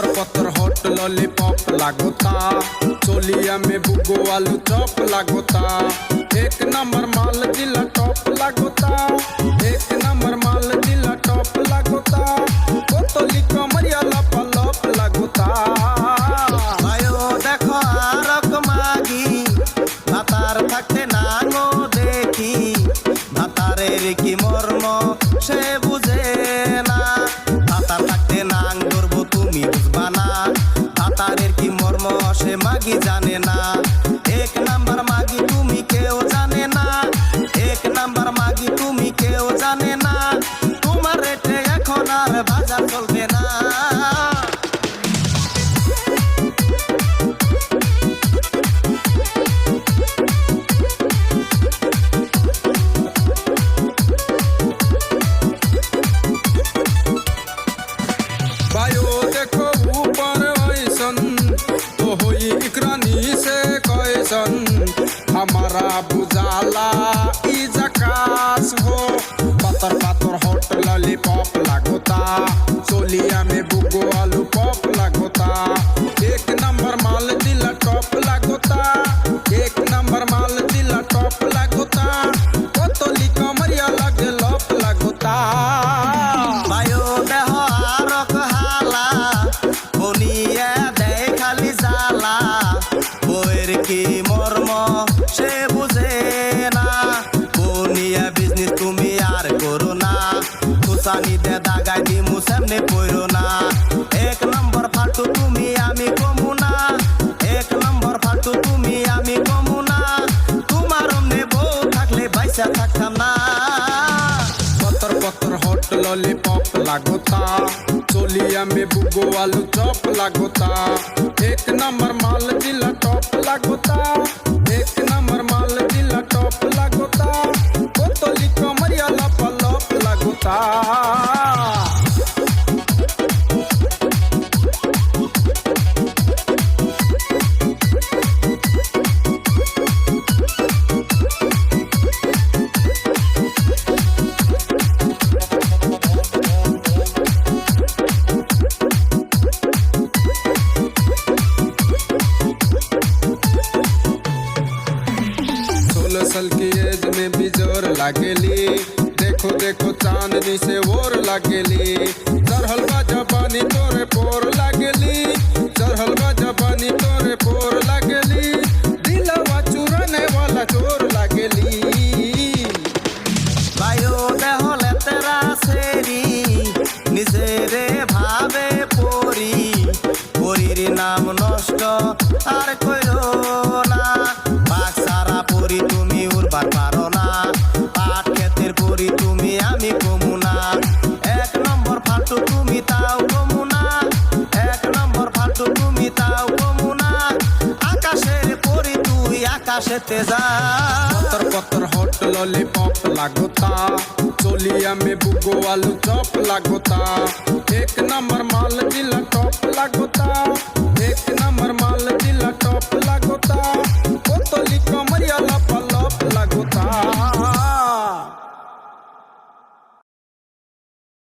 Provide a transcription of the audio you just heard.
पत्थर पत्थर hot lollipop लागोता, चोलिया में बुगो आलू चॉप लागोता। एक नंबर माल जिला टॉप लागोता, एक नंबर माल जिला टॉप लागोता। बोतली कमरिया लपा लप लागोता। आयो देखो आरक मागी भातार থাকতে নাঙো দেখি, ভাতারের কি মর্ম সে বুঝে না। ভাতার থাকতে নাং ধরবো তুমি বুঝবা না, ভাতারের কি মর্ম সে মাগি জানে না। এক নাম্বার মাগি তুমি কেউ জানে না, এক নাম্বার মাগি তুমি কেউ জানে না। তোমার রেটে এখন আর বাজার চলবে না। बायो देखो ऊपर ऐसन तो होई इकरानी से कैसन, हमारा बुझाला ई जकास हो। पत्थर पत्थर हॉट लॉलीपॉप लागोता, चोलिया में बुगो आलू पॉप लागोता। एक नंबर माल जिला टॉप लागोता, एक नंबर माल जिला टॉप लागोता। बोतली कमरिया लगे लप लागोता। बायो देह आरक हाला বনিয়া দেয় খালি জ্বালা, বইয়ের কি মর্ম সে বুঝে না। বনিয়া বিজনেস তুমি আর করো না, তুসানি দে দাগাই দিমু সামনে পড়ো না। এক নম্বর ফালতু তুমি আমি কমু না, এক নম্বর ফালতু তুমি আমি কমু না। তোমার অমনে বউ থাকলে বাইসা থাকতাম না। पत्थर पत्थर हॉट लॉलीपॉप लागोता, चोलिया में बुगो आलू चॉप लागोता। एक नंबर माल जिला टॉप लागोता, एक नंबर माल जिला टॉप लागोता। बोतली कमरिया लप लप लागोता। साल की एज में भी जोर लागेली, देखो देखो चांदनी से और लागेली। चढ़ल बा जबानी तोरे पोर लागेली, चढ़ल बा जबानी तोरे पोर लागेली। दिलवा चुराने वाला चोर लागेली। বায়ো দেহ লেতেরা সেরি নিজেরে ভাবে পরি, পরির নাম নষ্ট আর কইরো না। বাঘ সারা পরি তুমি উড়বার পারো না, পাট ক্ষেতের পরি তুমি আমি কমু না। এক নম্বর ফালতু তুমি তাও কমু না, এক নম্বর ফালতু তুমি তাও কমু না। আকাশের পরি তুই আকাশেতে যা। पत्थर पत्थर हॉट लॉलीपॉप लागोता, चोलिया में बुगो आलू चॉप लागोता। एक नंबर माल जिला